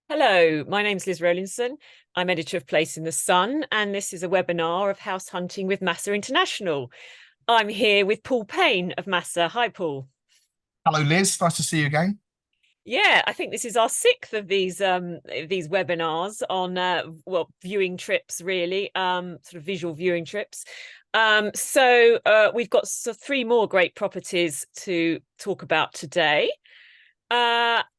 Hello, my name's Liz Rowlinson. I'm editor of Place in the Sun, and this is a webinar of house hunting with MASA International. I'm here with Paul Payne of MASA. Hi, Paul. Hello, Liz. Nice to see you again. Yeah, I think this is our sixth of these webinars on viewing trips, really, sort of visual viewing trips. We've got three more great properties to talk about today.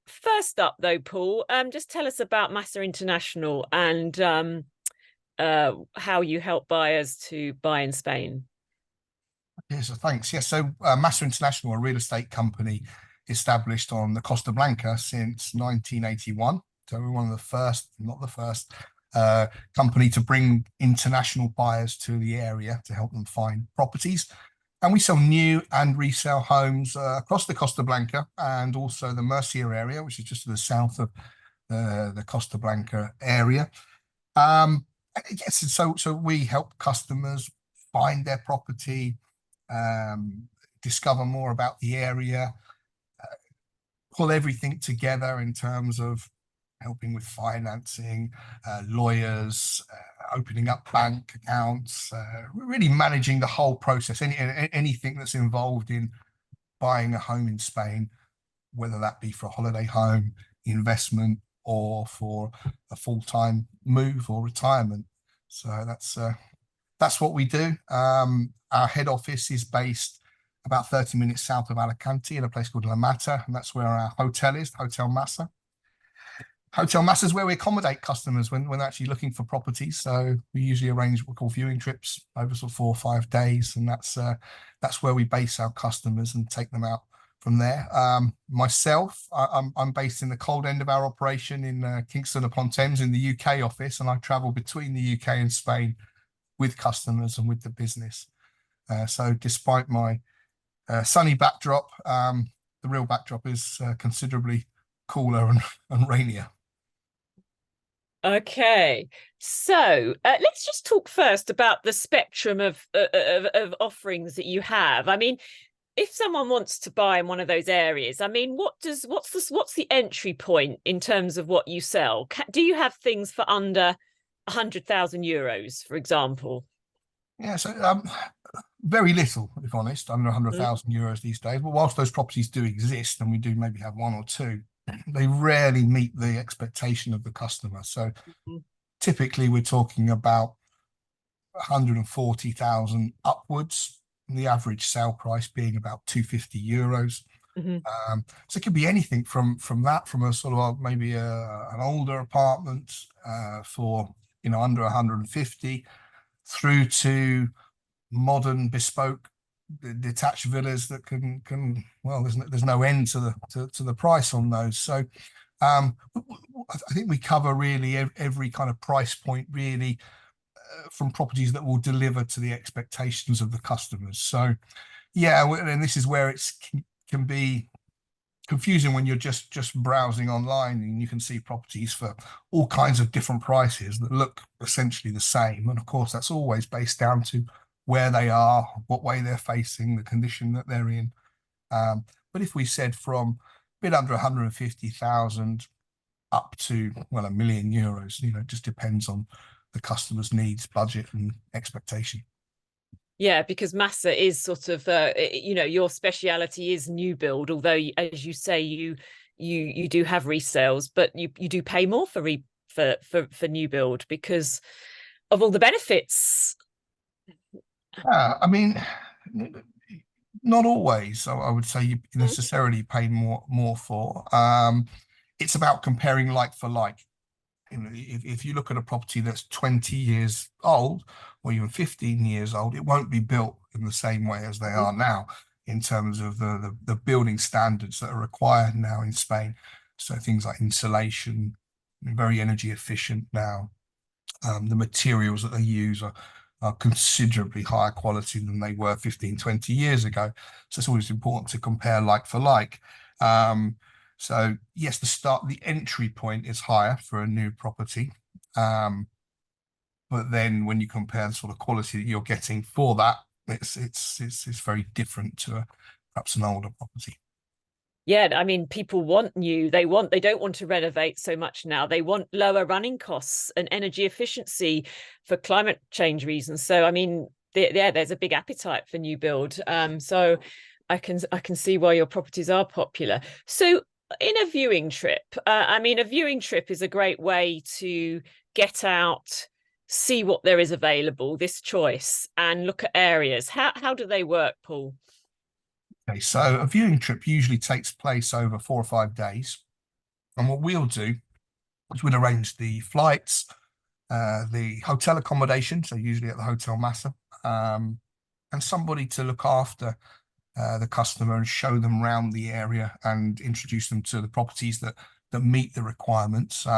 First up, though, Paul, just tell us about MASA International and how you help buyers to buy in Spain. Yes, thanks. Yes, MASA International, a real estate company established on the Costa Blanca since 1981. So we're one of the first, not the first, company to bring international buyers to the area to help them find properties. And we sell new and resale homes across the Costa Blanca and also the Murcia area, which is just to the south of the Costa Blanca area. Yes, so we help customers find their property, discover more about the area, pull everything together in terms of helping with financing, lawyers, opening up bank accounts, really managing the whole process, anything that's involved in buying a home in Spain, whether that be for a holiday home, investment, or for a full-time move or retirement. So that's what we do. Our head office is based about 30 minutes south of Alicante in a place called La Mata, and that's where our hotel is, Hotel MASA. Hotel MASA is where we accommodate customers when they're actually looking for properties. So we usually arrange what we call viewing trips over sort of 4 or 5 days, and that's where we base our customers and take them out from there. Myself, I'm based in the cold end of our operation in Kingston upon Thames in the UK office, and I travel between the UK and Spain with customers and with the business. So despite my sunny backdrop, the real backdrop is considerably cooler and rainier. Okay, so let's just talk first about the spectrum of offerings that you have. I mean, if someone wants to buy in one of those areas, I mean, what's the entry point in terms of what you sell? Do you have things for under 100,000 euros, for example? Yeah, so very little, if honest, under 100,000 euros these days. But whilst those properties do exist, and we do maybe have one or two, they rarely meet the expectation of the customer. So Mm-hmm. typically we're talking about 140,000 upwards, the average sale price being about 250 euros. Mm-hmm. So it could be anything from that, from a sort of maybe an older apartment for under 150, through to modern bespoke detached villas that can well, there's no end to the price on those. So I think we cover really every kind of price point, really, from properties that will deliver to the expectations of the customers. So yeah, and this is where it can be confusing when you're just browsing online and you can see properties for all kinds of different prices that look essentially the same. And of course, that's always based down to where they are, what way they're facing, the condition that they're in. But if we said from a bit under 150,000 up to, well, €1 million, it just depends on the customer's needs, budget, and expectation. Yeah, because MASA is sort of, your speciality is new build, although, as you say, you do have resales, but you do pay more for new build because of all the benefits. I mean, not always. I would say you necessarily pay more for. It's about comparing like for like. If you look at a property that's 20 years old or even 15 years old, it won't be built in the same way as they are now in terms of the building standards that are required now in Spain. So things like insulation, very energy efficient now. The materials that they use are considerably higher quality than they were 15, 20 years ago. So it's always important to compare like for like. So yes, the entry point is higher for a new property. But then when you compare the sort of quality that you're getting for that, it's very different to perhaps an older property. Yeah, I mean, people want new, they don't want to renovate so much now. They want lower running costs and energy efficiency for climate change reasons. So, I mean, yeah, there's a big appetite for new build. So I can see why your properties are popular. So in a viewing trip, I mean, a viewing trip is a great way to get out, see what there is available, this choice, and look at areas. How do they work, Paul? Okay, so a viewing trip usually takes place over 4 or 5 days. And what we'll do is we'll arrange the flights, the hotel accommodation, so usually at the Hotel MASA, and somebody to look after the customer and show them around the area and introduce them to the properties that meet the requirements.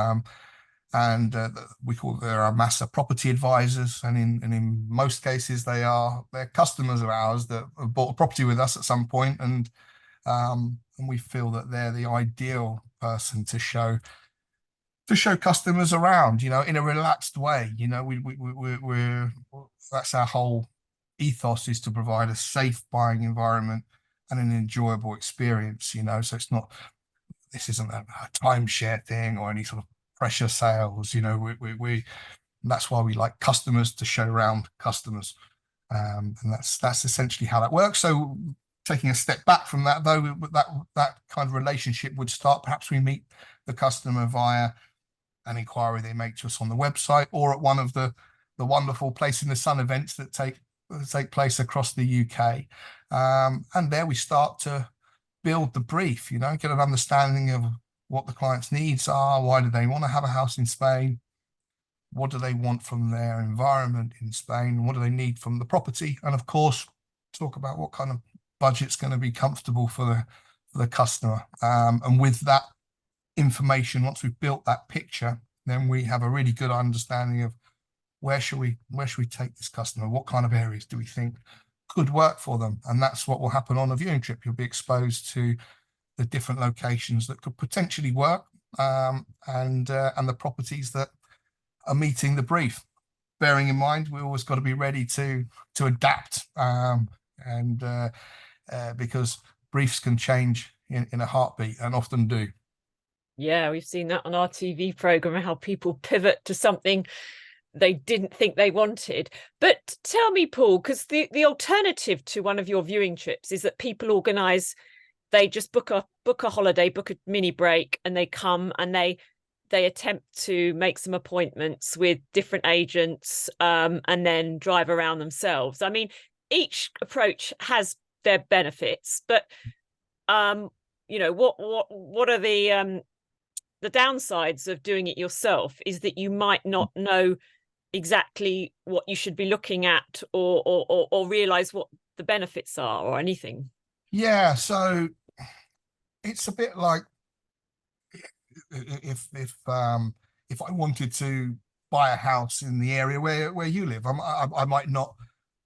And we call there are MASA property advisors, and in most cases they're customers of ours that have bought a property with us at some point, and we feel that they're the ideal person to show customers around, in a relaxed way. We're that's our whole ethos, is to provide a safe buying environment and an enjoyable experience. So this isn't a timeshare thing or any sort of pressure sales. We that's why we like customers to show around customers, and that's essentially how that works. So taking a step back from that, though, that kind of relationship would start. Perhaps we meet the customer via an inquiry they make to us on the website, or at one of the wonderful Place in the Sun events that take place across the UK. And there we start to build the brief, get an understanding of what the client's needs are. Why do they want to have a house in Spain? What do they want from their environment in Spain? What do they need from the property? And of course, talk about what kind of budget's going to be comfortable for the customer. And with that information, once we've built that picture, then we have a really good understanding of where should we take this customer? What kind of areas do we think could work for them? And that's what will happen on a viewing trip. You'll be exposed to the different locations that could potentially work, and the properties that are meeting the brief. Bearing in mind, we always got to be ready to adapt, and because briefs can change in a heartbeat, and often do. Yeah, we've seen that on our TV program, how people pivot to something they didn't think they wanted. But tell me, Paul, because the alternative to one of your viewing trips is that people organize, they just book a holiday, book a mini break, and they come and they attempt to make some appointments with different agents, and then drive around themselves. I mean, each approach has their benefits, but what are the downsides of doing it yourself is that you might not know exactly what you should be looking at, or realize what the benefits are, or anything. Yeah, so it's a bit like if I wanted to buy a house in the area where you live. I might not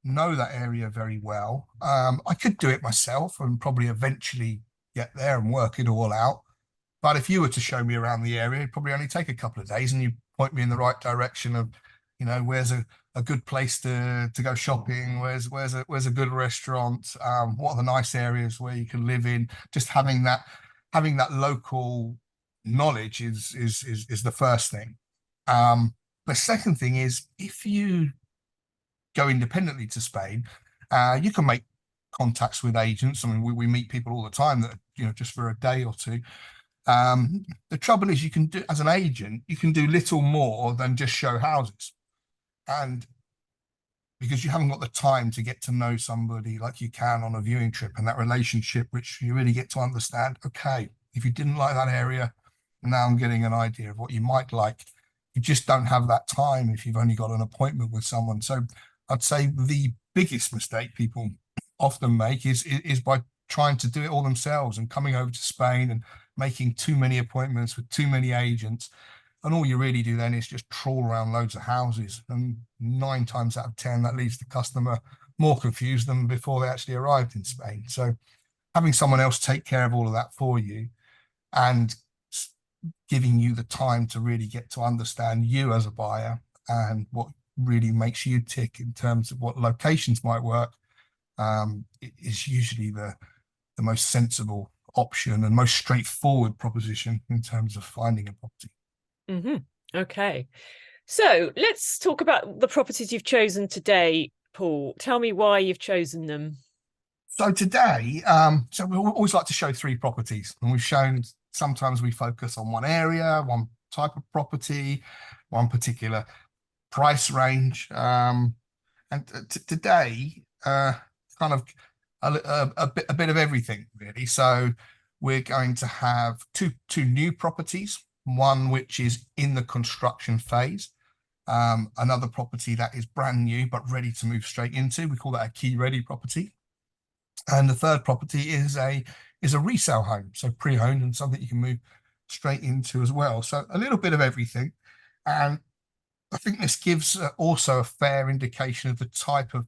know that area very well. I could do it myself and probably eventually get there and work it all out. But if you were to show me around the area, it'd probably only take a couple of days, and you point me in the right direction of, where's a good place to go shopping, where's a good restaurant, what are the nice areas where you can live in. Just having that local knowledge is the first thing. The second thing is, if you go independently to Spain, you can make contacts with agents. I mean, we meet people all the time that, just for a day or two. The trouble is, you can do, as an agent, you can do little more than just show houses. And because you haven't got the time to get to know somebody like you can on a viewing trip, and that relationship, which you really get to understand, okay, if you didn't like that area, now I'm getting an idea of what you might like. You just don't have that time if you've only got an appointment with someone. So I'd say the biggest mistake people often make is by trying to do it all themselves and coming over to Spain and making too many appointments with too many agents. And all you really do then is just trawl around loads of houses. And 9 times out of 10, that leaves the customer more confused than before they actually arrived in Spain. So having someone else take care of all of that for you, and giving you the time to really get to understand you as a buyer and what really makes you tick in terms of what locations might work, is usually the most sensible option and most straightforward proposition in terms of finding a property. Okay. So let's talk about the properties you've chosen today, Paul. Tell me why you've chosen them. So today, so we always like to show three properties, and we've shown sometimes we focus on one area, one type of property, one particular price range. And today, kind of a bit of everything really. So we're going to have two new properties, one which is in the construction phase, another property that is brand new but ready to move straight into. We call that a key ready property. And the third property is a resale home, so pre-owned and something you can move straight into as well. So a little bit of everything. And I think this gives also a fair indication of the type of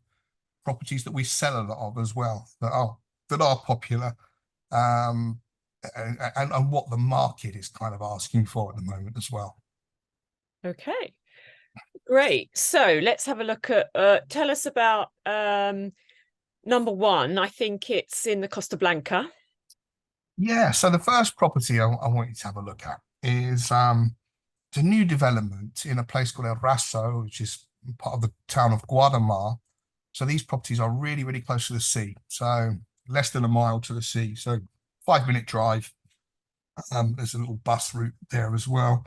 properties that we sell a lot of as well, that are popular, and what the market is kind of asking for at the moment as well. Okay, great. So let's have a look at, tell us about number one. I think it's in the Costa Blanca. Yeah, so the first property I want you to have a look at is it's a new development in a place called El Raso, which is part of the town of Guadamar. So these properties are really, really close to the sea. So less than a mile to the sea. So 5-minute drive. There's a little bus route there as well.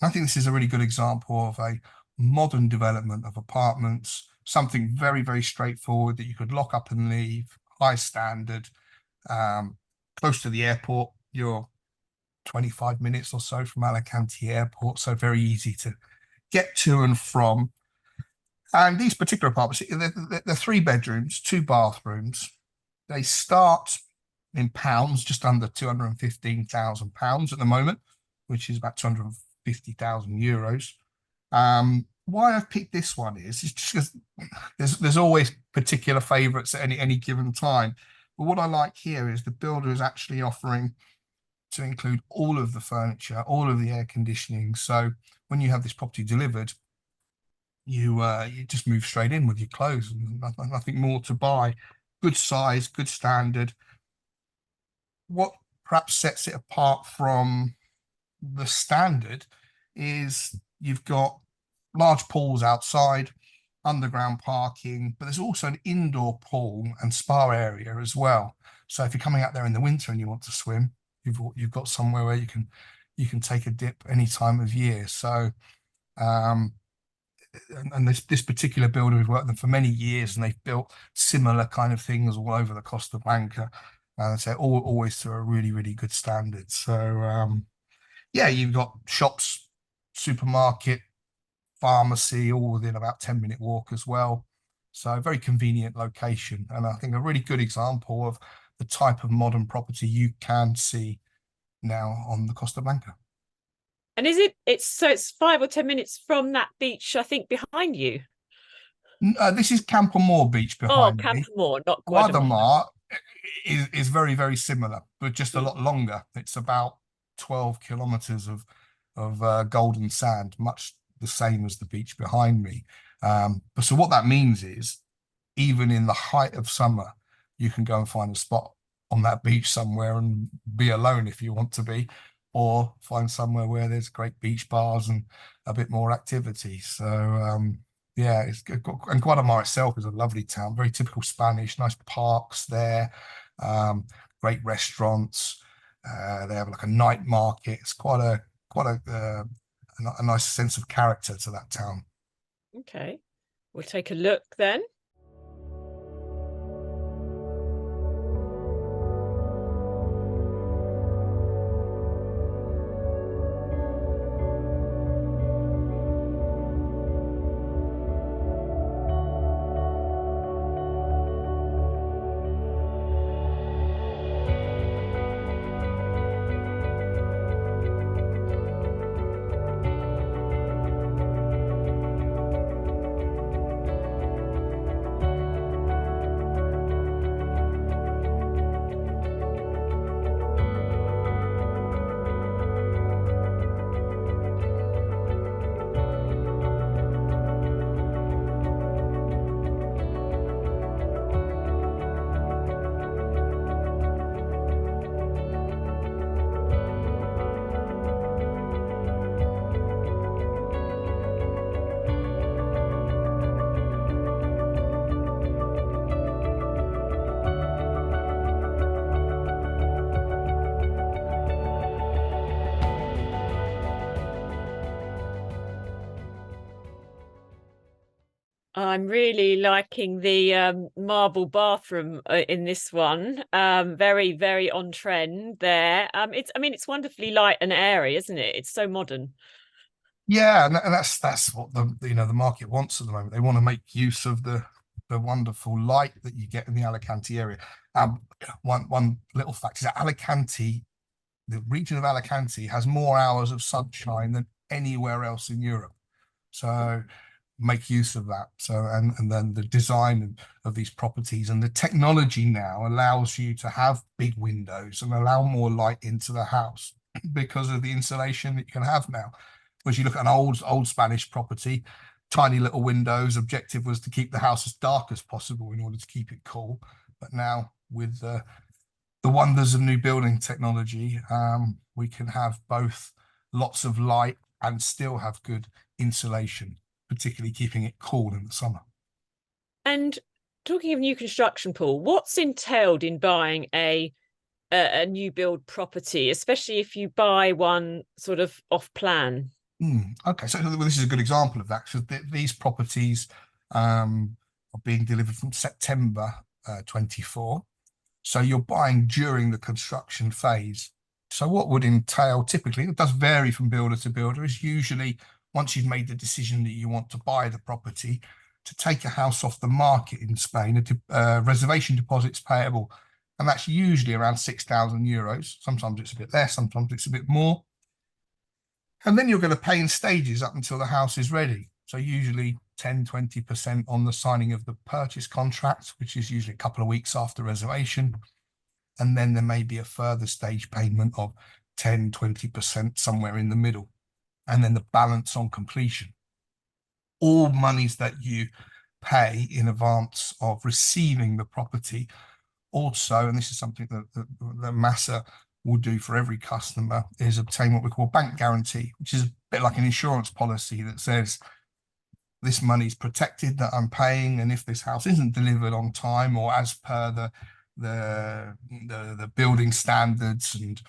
And I think this is a really good example of a modern development of apartments, something very, very straightforward that you could lock up and leave, high standard, close to the airport. You're 25 minutes or so from Alicante Airport, so very easy to get to and from. And these particular apartments, they're 3 bedrooms, 2 bathrooms. They start in pounds, just under £215,000 at the moment, which is about 250,000 euros. Why I've picked this one is just because there's always particular favourites at any given time. But what I like here is the builder is actually offering to include all of the furniture, all of the air conditioning. So when you have this property delivered, you just move straight in with your clothes and nothing more to buy. Good size, good standard. What perhaps sets it apart from the standard is you've got large pools outside, underground parking, but there's also an indoor pool and spa area as well. So if you're coming out there in the winter and you want to swim, you've got somewhere where you can take a dip any time of year. So and this particular builder, we've worked with them for many years, and they've built similar kind of things all over the Costa Blanca. And so always to a really, really good standard. So yeah, you've got shops, supermarket, pharmacy, all within about 10-minute walk as well. So a very convenient location, and I think a really good example of the type of modern property you can see now on the Costa Blanca. And it's 5 or 10 minutes from that beach, I think, behind you. This is Campoamor Beach behind me. Campoamor, not Guadamar. Guadamar is very, very similar, but just a lot longer. It's about 12 kilometers of golden sand, much the same as the beach behind me. But so what that means is, even in the height of summer, you can go and find a spot on that beach somewhere and be alone if you want to be, or find somewhere where there's great beach bars and a bit more activity. So yeah, it's good. And Guadamar itself is a lovely town, very typical Spanish, nice parks there, great restaurants. They have like a night market. It's quite a nice sense of character to that town. Okay, we'll take a look then. I'm really liking the marble bathroom in this one. Very, very on trend there. I mean, it's wonderfully light and airy, isn't it? It's so modern. Yeah, and that's what the market wants at the moment. They want to make use of the wonderful light that you get in the Alicante area. One little fact is that Alicante, the region of Alicante, has more hours of sunshine than anywhere else in Europe. So make use of that. So and then the design of these properties and the technology now allows you to have big windows and allow more light into the house because of the insulation that you can have now. Whereas you look at an old Spanish property, tiny little windows, objective was to keep the house as dark as possible in order to keep it cool. But now with the wonders of new building technology, we can have both lots of light and still have good insulation, particularly keeping it cool in the summer. And talking of new construction, Paul, what's entailed in buying a new build property, especially if you buy one sort of off plan? Okay, so this is a good example of that. So these properties are being delivered from September 24. So you're buying during the construction phase. So what would entail typically, it does vary from builder to builder, is usually once you've made the decision that you want to buy the property, to take a house off the market in Spain, reservation deposits payable. And that's usually around €6,000. Sometimes it's a bit less, sometimes it's a bit more. And then you're going to pay in stages up until the house is ready. So usually 10–20% on the signing of the purchase contract, which is usually a couple of weeks after reservation. And then there may be a further stage payment of 10–20% somewhere in the middle. And then the balance on completion. All monies that you pay in advance of receiving the property also, and this is something that MASA will do for every customer, is obtain what we call bank guarantee, which is a bit like an insurance policy that says this money is protected that I'm paying, and if this house isn't delivered on time or as per the building standards and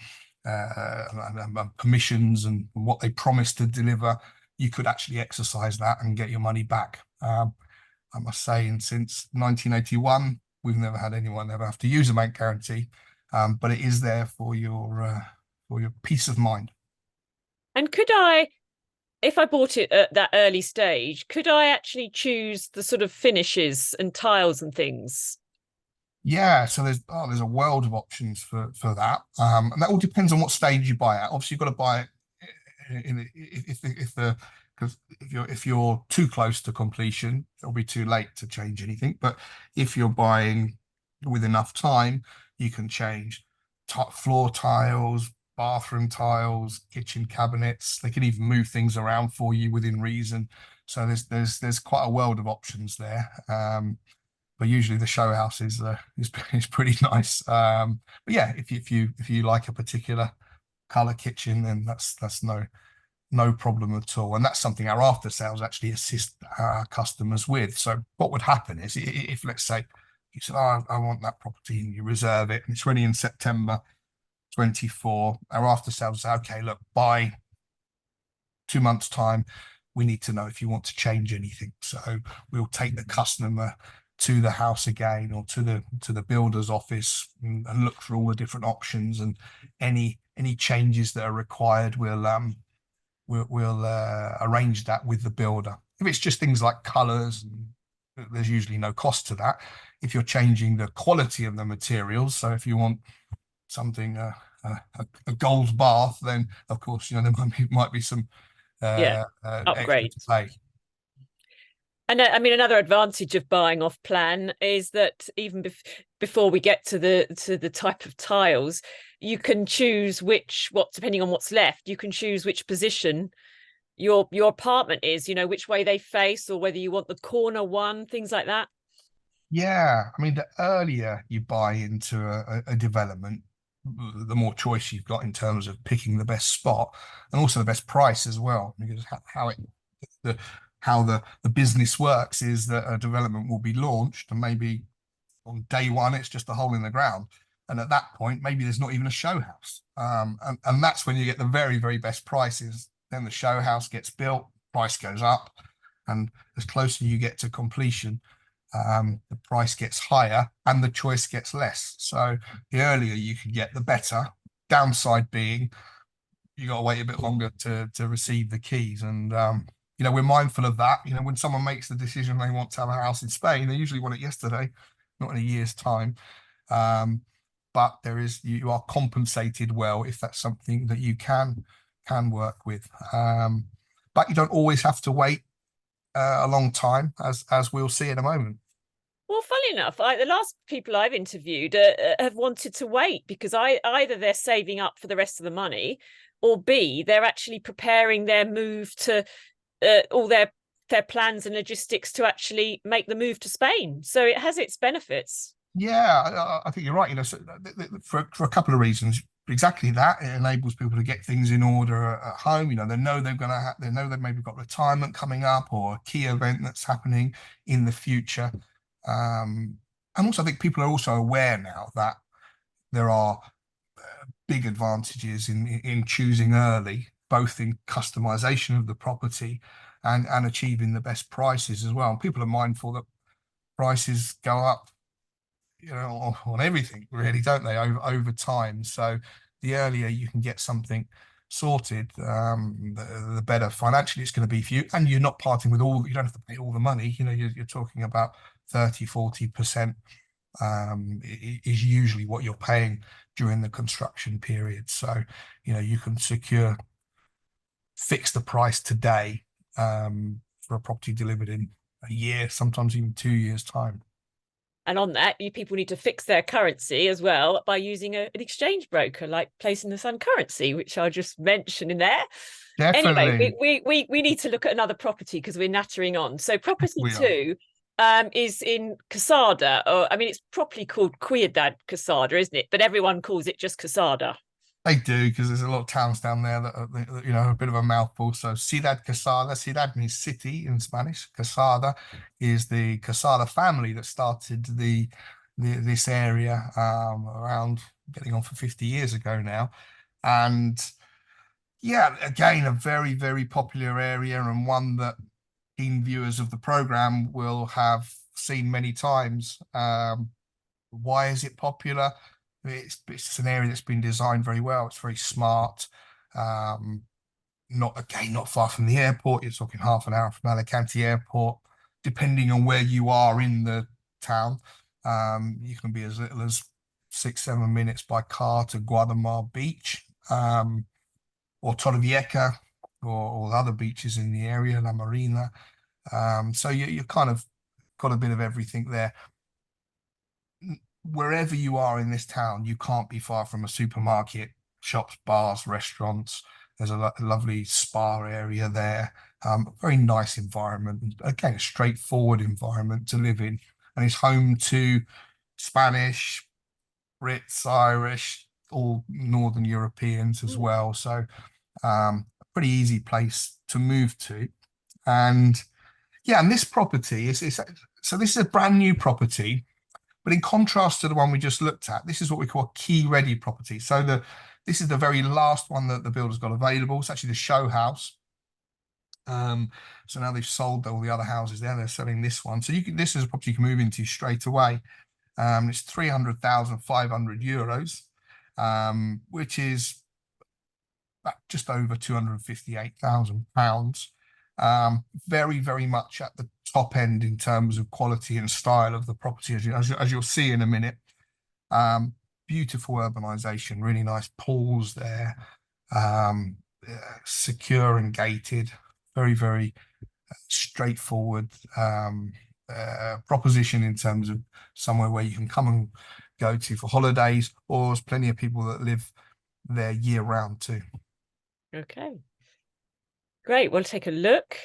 permissions and what they promised to deliver, you could actually exercise that and get your money back. I must say, and since 1981, we've never had anyone ever have to use a bank guarantee, but it is there for your peace of mind. And could I, if I bought it at that early stage, could I actually choose the sort of finishes and tiles and things? Yeah, so there's a world of options for that, and that all depends on what stage you buy at. Obviously, you've got to buy it if the because if you're too close to completion, it'll be too late to change anything. But if you're buying with enough time, you can change floor tiles, bathroom tiles, kitchen cabinets. They can even move things around for you within reason. So there's quite a world of options there. But usually the show house is pretty nice. But yeah, if you like a particular color kitchen, then that's no problem at all. And that's something our after sales actually assist our customers with. So what would happen is if let's say you said, oh, I want that property, and you reserve it and it's ready in September 24, our after sales say, okay, look, by 2 months time, we need to know if you want to change anything. So we'll take the customer to the house again or to the builder's office and look for all the different options, and any changes that are required, we'll arrange that with the builder. If it's just things like colors, there's usually no cost to that. If you're changing the quality of the materials, so if you want something a gold bath, then of course there might be some Yeah, extra upgrade. to pay. And I mean, another advantage of buying off plan is that even before we get to the type of tiles, you can choose depending on what's left, you can choose which position your apartment is, which way they face, or whether you want the corner one, things like that. Yeah, I mean, the earlier you buy into a development, the more choice you've got in terms of picking the best spot and also the best price as well. Because how the business works is that a development will be launched, and maybe on day one it's just a hole in the ground, and at that point maybe there's not even a show house, and that's when you get the very best prices. Then the show house gets built, price goes up, And as closer you get to completion, the price gets higher and the choice gets less. So the earlier you can get, the better. Downside being you got to wait a bit longer to receive the keys. And you know, we're mindful of that. You know, when someone makes the decision they want to have a house in Spain, they usually want it yesterday, not in a year's time. But you are compensated well if that's something that you can work with. But you don't always have to wait a long time, as we'll see in a moment. Well, funny enough, the last people I've interviewed have wanted to wait because either they're saving up for the rest of the money, or B, they're actually preparing their move to all their plans and logistics to actually make the move to Spain. So it has its benefits. Yeah, I think you're right. You know, so for a couple of reasons. Exactly that. It enables people to get things in order at home. You know, they know they know they've maybe got retirement coming up or a key event that's happening in the future. And also, I think people are also aware now that there are big advantages in choosing early, both in customization of the property and achieving the best prices as well. And people are mindful that prices go up, you know, on everything really, don't they, over time. So the earlier you can get something sorted, the better financially it's going to be for you. And you're not parting with you don't have to pay all the money. You know, you're talking about 30-40% is usually what you're paying during the construction period. So, you know, you can fix the price today for a property delivered in a year, sometimes even 2 years' time. And on that, people need to fix their currency as well by using an exchange broker like Place in the Sun Currency, which I'll just mention in there. Definitely. Anyway, we need to look at another property because we're nattering on. So property We are. 2 is in Casada, or I mean, it's properly called Ciudad Casada, isn't it? But everyone calls it just Casada. They do, because there's a lot of towns down there that you know, a bit of a mouthful. So Ciudad Casada, Ciudad means city in Spanish. Casada is the Casada family that started this area around getting on for 50 years ago now. And yeah, again, a very, very popular area, and one that keen viewers of the program will have seen many times. Why is it popular? It's an area that's been designed very well. It's very smart. Not far from the airport. You're talking half an hour from Alicante Airport. Depending on where you are in the town, you can be as little as 6-7 minutes by car to Guadalmar Beach, or Torrevieja, or other beaches in the area, La Marina. So you kind of got a bit of everything there. Wherever you are in this town, you can't be far from a supermarket, shops, bars, restaurants. There's a lovely spa area there. Very nice environment. Again, a straightforward environment to live in. And it's home to Spanish, Brits, Irish, all Northern Europeans as well. So a pretty easy place to move to. And yeah, and this property is so this is a brand new property. But in contrast to the one we just looked at, this is what we call a key-ready property. So this is the very last one that the builder's got available. It's actually the show house. So now they've sold all the other houses there. They're selling this one. So this is a property you can move into straight away. It's 300,500 euros, which is just over 258,000 pounds. Very, very much at the top end in terms of quality and style of the property, as you'll see in a minute. Beautiful urbanization, really nice pools there, secure and gated, very, very straightforward proposition in terms of somewhere where you can come and go to for holidays, or there's plenty of people that live there year round too. Okay. Great, we'll take a look.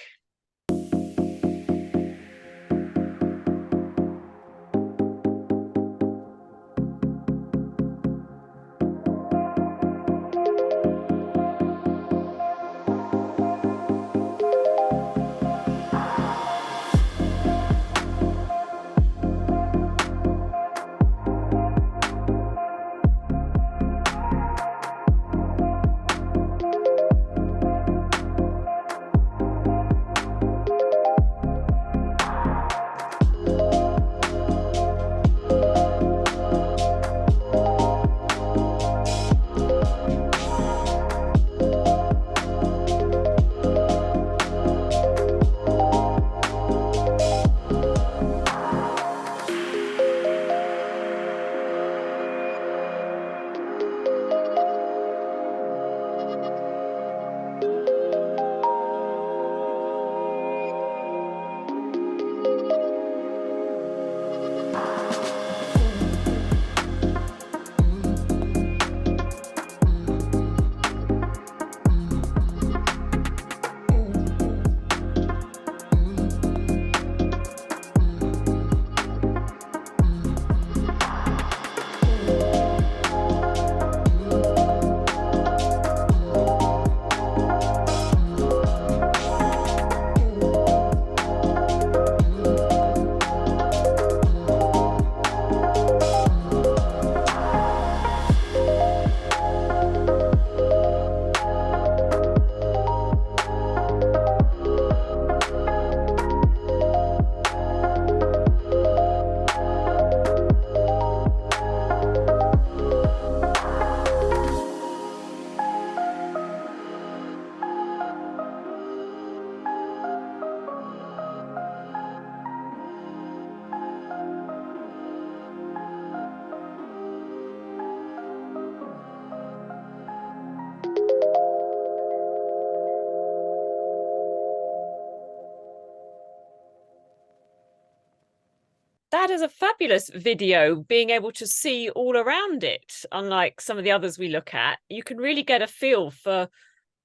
there's a fabulous video being able to see all around it. Unlike some of the others we look at, you can really get a feel for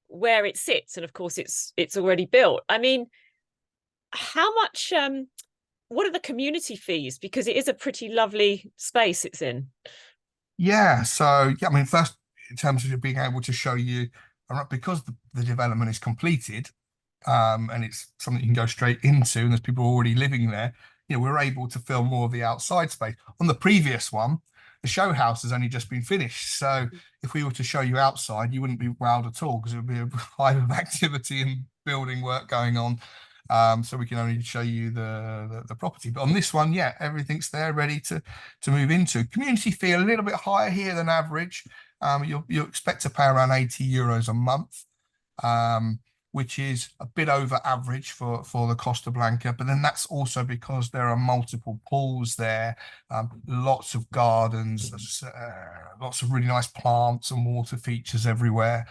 where it sits, and of course it's already built. I mean, how much what are the community fees, because it is a pretty lovely space it's in? Yeah, so yeah, I mean, first in terms of being able to show you, because the development is completed, and it's something you can go straight into, and there's people already living there. You know, we're able to film more of the outside space. On the previous one, the show house has only just been finished, so if we were to show you outside, you wouldn't be wowed at all because it would be a hive of activity and building work going on. So we can only show you the property. But on this one, yeah, everything's there ready to move into. Community fee a little bit higher here than average. You'll expect to pay around €80 a month, which is a bit over average for the Costa Blanca. But then that's also because there are multiple pools there, lots of gardens, lots of really nice plants and water features everywhere.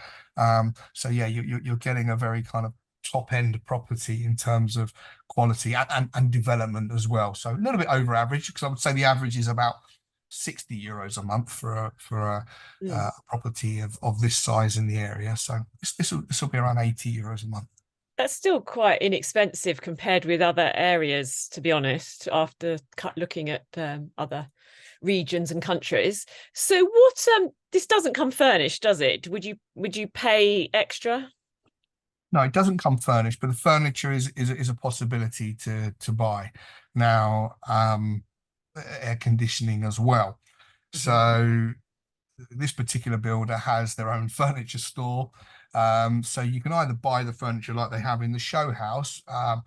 So yeah, you're getting a very kind of top end property in terms of quality and development as well. So a little bit over average, because I would say the average is about €60 a month for a property of this size in the area. So this will be around €80 a month. That's still quite inexpensive compared with other areas, to be honest, after looking at other regions and countries. So what this doesn't come furnished, does it? Would you pay extra? No, it doesn't come furnished, but the furniture is a possibility to buy. Now, air conditioning as well. So this particular builder has their own furniture store. So you can either buy the furniture like they have in the show house. Now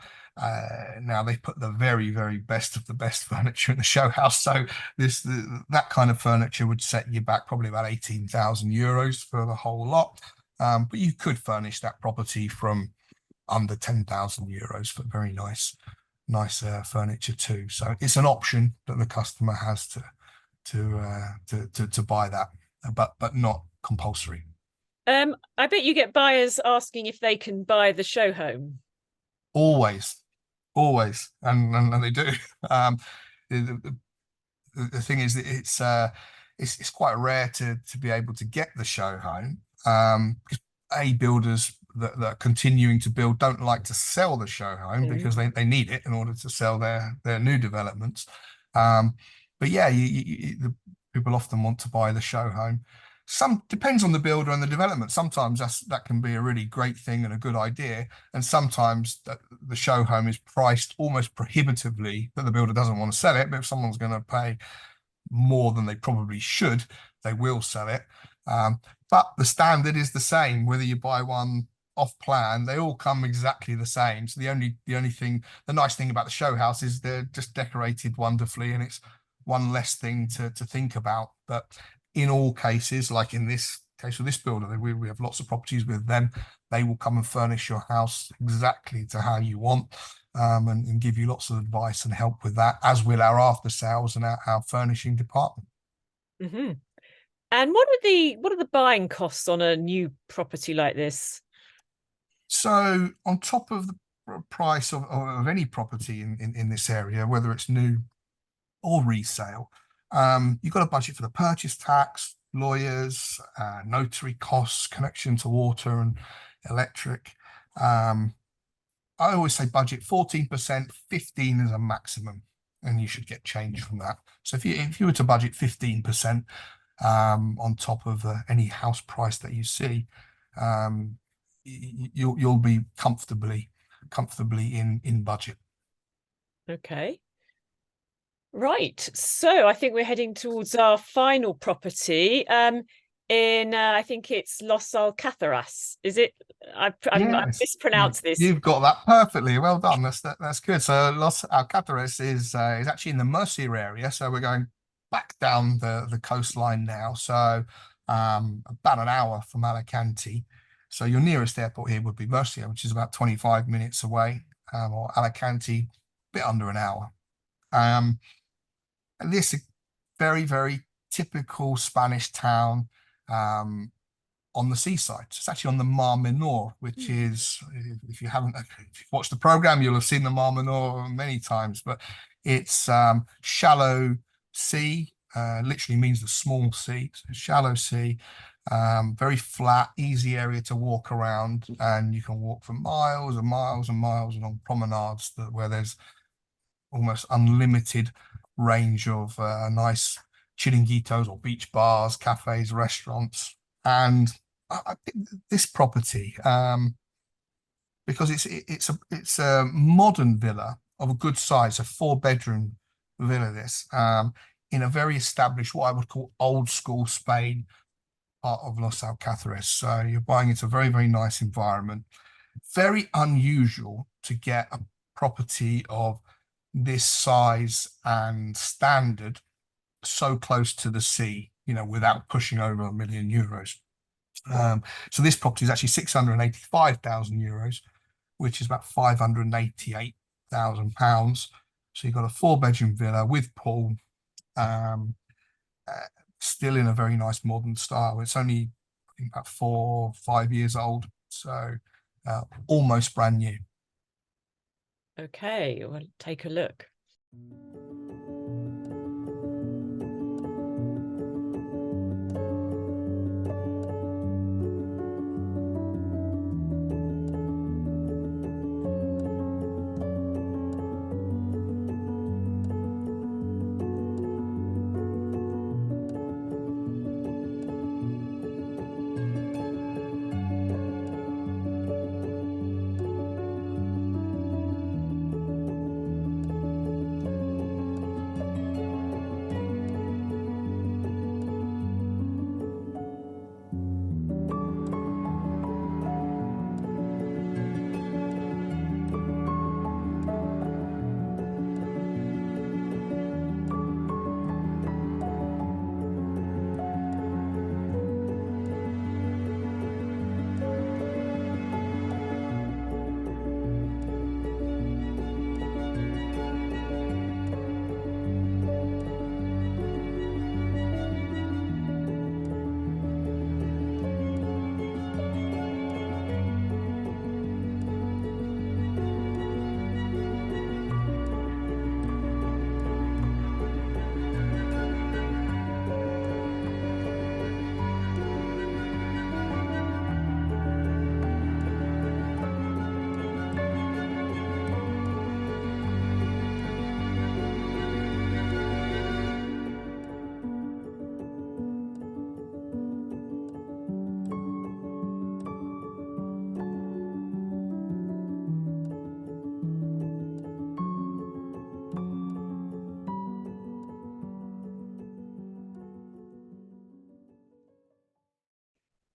they put the very, very best of the best furniture in the show house. So that kind of furniture would set you back probably about €18,000 for the whole lot. But you could furnish that property from under €10,000 for very nice furniture too. So it's an option that the customer has to buy that, but not compulsory. I bet you get buyers asking if they can buy the show home. Always, and they do. The, the thing is that it's quite rare to be able to get the show home. Builders that are continuing to build don't like to sell the show home because they need it in order to sell their new developments. But yeah, the people often want to buy the show home. Some depends on the builder and the development. Sometimes that can be a really great thing and a good idea, and sometimes the show home is priced almost prohibitively that the builder doesn't want to sell it. But if someone's going to pay more than they probably should, they will sell it. But the standard is the same whether you buy one off plan. They all come exactly the same. So the nice thing about the show house is they're just decorated wonderfully, and it's one less thing to think about. But in all cases, like in this case with this builder, we have lots of properties with them. They will come and furnish your house exactly to how you want, and give you lots of advice and help with that, as will our after sales and our furnishing department. And what are the buying costs on a new property like this? So on top of the price of any property in this area, whether it's new or resale, you've got to budget for the purchase tax, lawyers, notary costs, connection to water and electric. I always say budget 14%, 15 is a maximum, and you should get change from that. So if you were to budget 15%, on top of any house price that you see, you'll be comfortably in budget. Okay. Right. So I think we're heading towards our final property. In I think it's Los Alcázares. Is it? I mispronounced this. You've got that perfectly. Well done. That's good. So Los Alcázares is actually in the Murcia area. So we're going back down the coastline now. So about an hour from Alicante. So your nearest airport here would be Murcia, which is about 25 minutes away, or Alicante, a bit under an hour. And this is very, very typical Spanish town. on the seaside. It's actually on the Mar Menor, which is, if you've watched the program, you'll have seen the Mar Menor many times, but it's shallow sea, literally means the small sea, so shallow sea, very flat, easy area to walk around, and you can walk for miles and miles and miles along promenades where there's almost unlimited range of nice chiringuitos or beach bars, cafes, restaurants. And I think this property, because it's a modern villa of a good size, a 4-bedroom villa, this, in a very established, what I would call old school Spain, part of Los Alcázares. So you're buying into a very, very nice environment. Very unusual to get a property of this size and standard so close to the sea, without pushing over €1 million. So this property is actually €685,000, which is about £588,000. So you've got a 4-bedroom villa with pool, still in a very nice modern style. It's only, I think, about 4 or 5 years old, so almost brand new. Okay, we'll take a look.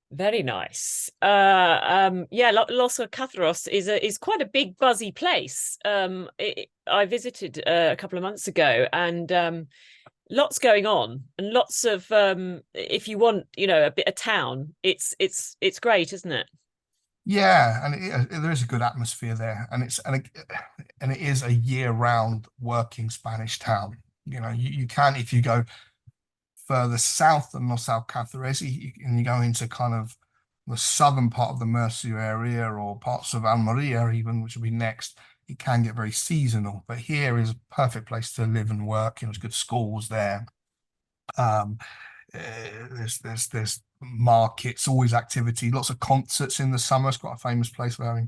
Very nice. Yeah, Los Alcázares is quite a big, buzzy place. I visited a couple of months ago, and lots going on, and lots of if you want, a bit of town, it's great, isn't it? Yeah, and there is a good atmosphere there, and it is a year-round working Spanish town. You can, if you go further south than Los Alcázares, and you go into kind of the southern part of the Murcia area or parts of Almeria even, which will be next, it can get very seasonal. But here is a perfect place to live and work. There's good schools there. There's markets, always activity, lots of concerts in the summer. It's quite a famous place for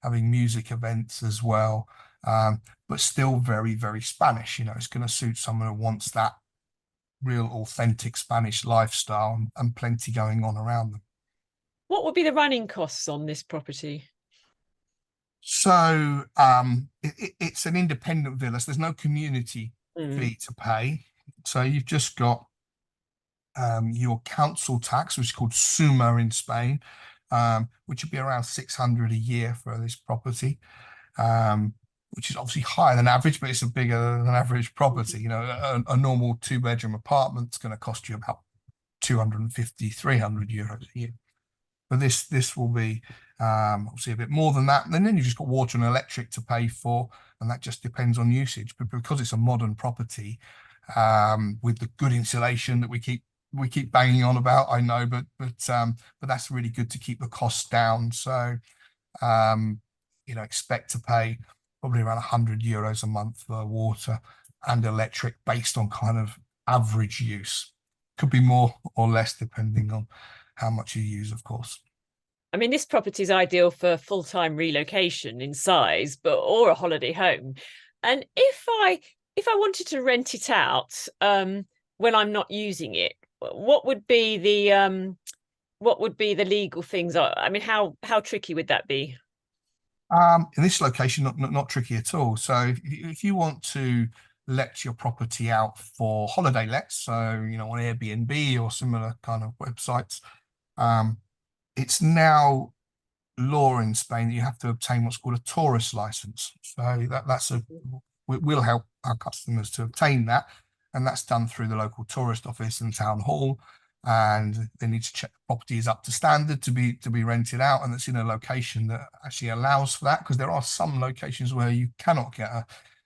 having music events as well. But still very, very Spanish. It's going to suit someone who wants that real authentic Spanish lifestyle and plenty going on around them. What would be the running costs on this property? So it's an independent villa, so there's no community fee to pay. So you've just got your council tax, which is called Suma in Spain, which would be around 600 a year for this property, which is obviously higher than average, but it's a bigger than average property. A normal 2-bedroom apartment's going to cost you about 250, 300 euros a year. But this will be obviously a bit more than that. And then you've just got water and electric to pay for, and that just depends on usage. But because it's a modern property, with the good insulation that we keep we keep banging on about, I know, but that's really good to keep the costs down. So expect to pay probably around €100 a month for water and electric based on kind of average use. Could be more or less depending on how much you use, of course. I mean, this property is ideal for full-time relocation in size, or a holiday home. And if I wanted to rent it out when I'm not using it, what would be the legal things? I mean, how tricky would that be? In this location, not tricky at all. So if you want to let your property out for holiday lets, so on Airbnb or similar kind of websites, it's now law in Spain that you have to obtain what's called a tourist license. So we'll help our customers to obtain that, and that's done through the local tourist office and town hall. And they need to check the property is up to standard to be rented out, and it's in a location that actually allows for that, because there are some locations where you cannot get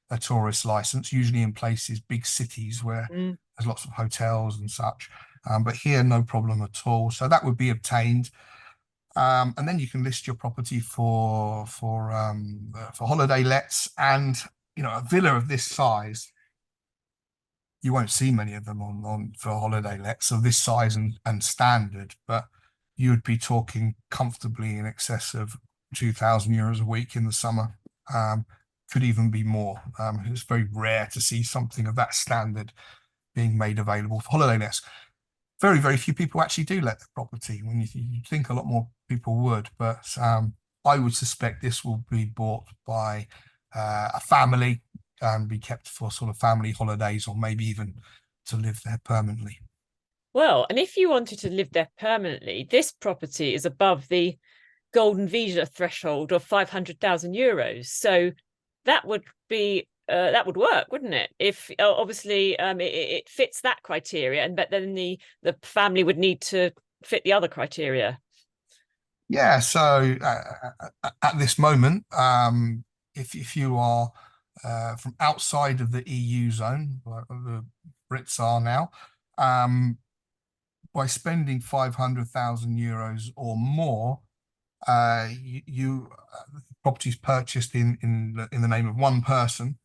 a tourist license, usually in places, big cities where there's lots of hotels and such. But here, no problem at all. So that would be obtained. And then you can list your property for holiday lets, and a villa of this size, you won't see many of them on for holiday lets of this size and standard, but you would be talking comfortably in excess of €2,000 a week in the summer. Could even be more. It's very rare to see something of that standard being made available for holiday lets. Very, very few people actually do let the property. When you think a lot more people would, but I would suspect this will be bought by a family and be kept for sort of family holidays, or maybe even to live there permanently. Well, and if you wanted to live there permanently, this property is above the golden visa threshold of €500,000. So that would work, wouldn't it? If obviously it fits that criteria, but then the family would need to fit the other criteria. Yeah. So at this moment, if you are from outside of the EU zone, like the Brits are now, by spending €500,000 or more, properties purchased in the name of one person,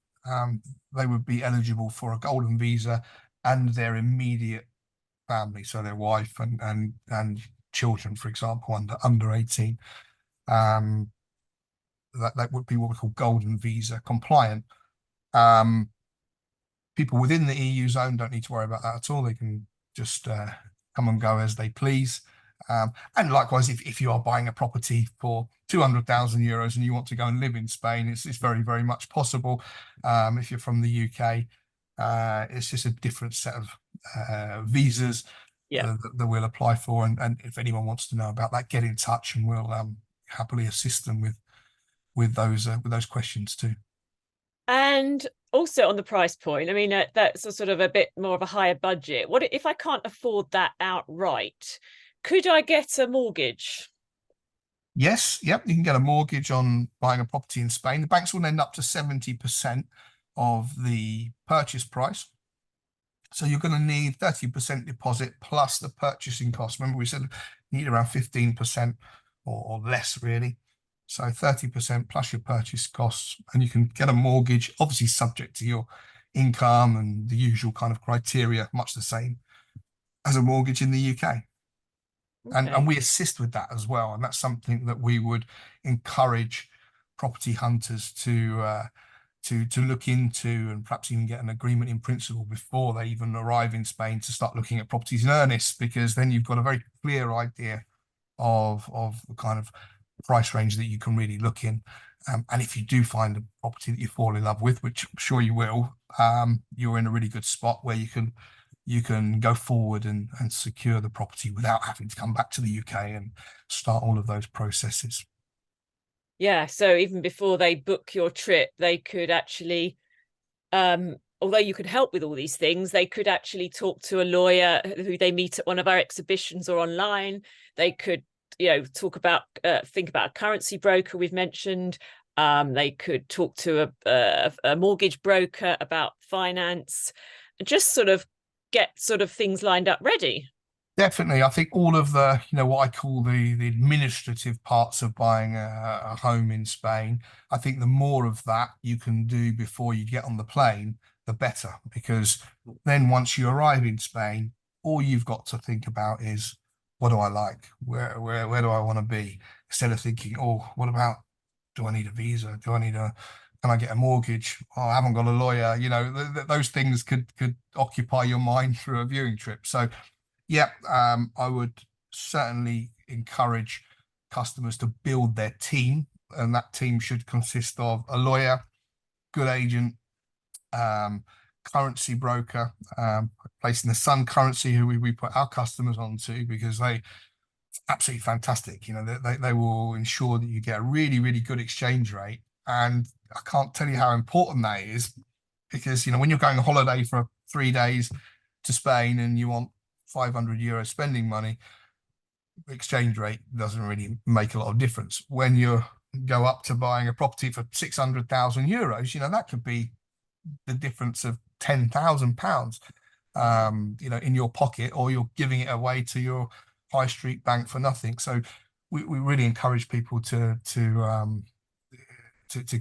they would be eligible for a golden visa and their immediate family, so their wife and children, for example, under 18. That would be what we call golden visa compliant. People within the EU zone don't need to worry about that at all. They can just come and go as they please. And likewise, if you are buying a property for €200,000 and you want to go and live in Spain, it's very, very much possible. If you're from the UK, it's just a different set of visas that we'll apply for. And if anyone wants to know about that, get in touch and we'll happily assist them with those questions too. And also on the price point, I mean, that's a sort of a bit more of a higher budget. What if I can't afford that outright? Could I get a mortgage? Yes, yep, you can get a mortgage on buying a property in Spain. The banks will lend up to 70% of the purchase price. So you're going to need 30% deposit plus the purchasing cost. Remember, we said you need around 15% or less, really. So 30% plus your purchase costs, and you can get a mortgage, obviously subject to your income and the usual kind of criteria, much the same as a mortgage in the UK. Okay. And we assist with that as well. And that's something that we would encourage property hunters to look into, and perhaps even get an agreement in principle before they even arrive in Spain to start looking at properties in earnest, because then you've got a very clear idea of the kind of price range that you can really look in. And if you do find a property that you fall in love with, which I'm sure you will, you're in a really good spot where you can go forward and secure the property without having to come back to the UK and start all of those processes. Yeah, so even before they book your trip, they could actually, although you could help with all these things, they could actually talk to a lawyer who they meet at one of our exhibitions or online. They could, talk about, think about a currency broker we've mentioned. They could talk to a mortgage broker about finance, just sort of get sort of things lined up ready. Definitely. I think all of the, what I call the administrative parts of buying a home in Spain, I think the more of that you can do before you get on the plane, the better. Because then once you arrive in Spain, all you've got to think about is, what do I like? Where do I want to be? Instead of thinking, oh, what about, do I need a visa? Can I get a mortgage? Oh, I haven't got a lawyer. Those things could occupy your mind through a viewing trip. So yeah, I would certainly encourage customers to build their team, and that team should consist of a lawyer, good agent, currency broker, placing the Sun currency who we put our customers onto, because they absolutely fantastic. They will ensure that you get a really, really good exchange rate. And I can't tell you how important that is, because when you're going on holiday for 3 days to Spain and you want €500 spending money, exchange rate doesn't really make a lot of difference. When you go up to buying a property for €600,000, that could be the difference of £10,000, in your pocket, or you're giving it away to your high street bank for nothing. So we really encourage people to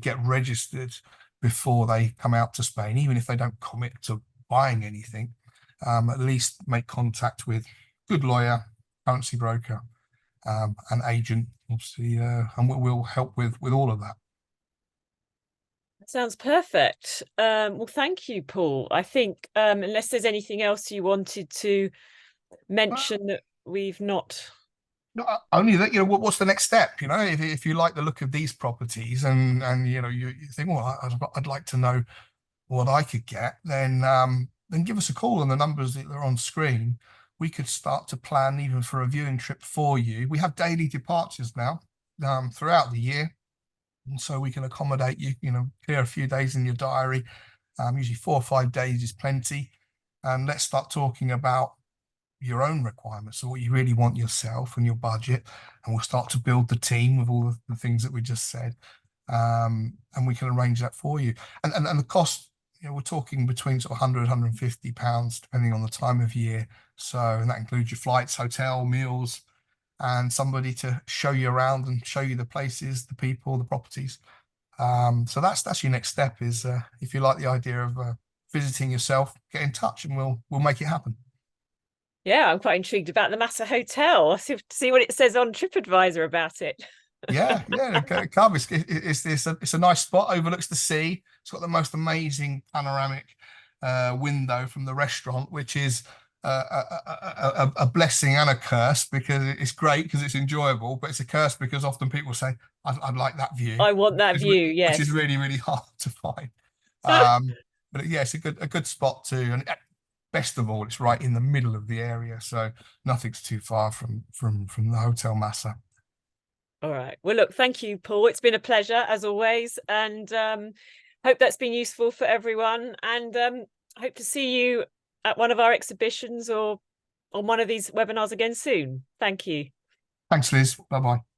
get registered before they come out to Spain, even if they don't commit to buying anything. At least make contact with good lawyer, currency broker, an agent, obviously, and we'll help with all of that. Sounds perfect. Well, thank you, Paul. I think unless there's anything else you wanted to mention that we've not. Not only that, what's the next step? If you like the look of these properties, and you think, well, I'd like to know what I could get, then give us a call on the numbers that are on screen. We could start to plan even for a viewing trip for you. We have daily departures now throughout the year, and so we can accommodate you. Clear a few days in your diary. Usually 4 or 5 days is plenty, and let's start talking about your own requirements, so what you really want yourself and your budget, and we'll start to build the team with all the things that we just said, and we can arrange that for you. And the cost, we're talking between sort of £100, £150, depending on the time of year. So, and that includes your flights, hotel, meals, and somebody to show you around and show you the places, the people, the properties. So that's your next step. Is if you like the idea of visiting yourself, get in touch and we'll make it happen. Yeah, I'm quite intrigued about the MASA Hotel. I'll see what it says on TripAdvisor about it. Yeah, come. It's a nice spot, overlooks the sea. It's got the most amazing panoramic window from the restaurant, which is a blessing and a curse, because it's great because it's enjoyable, but it's a curse because often people say, I'd like that view. I want that view, yes. Which is really, really hard to find. But yeah, it's a good spot too. And best of all, it's right in the middle of the area, so nothing's too far from the Hotel Massa. All right. Well, look, thank you, Paul. It's been a pleasure as always, and hope that's been useful for everyone. And hope to see you at one of our exhibitions or on one of these webinars again soon. Thank you. Thanks, Liz. Bye-bye.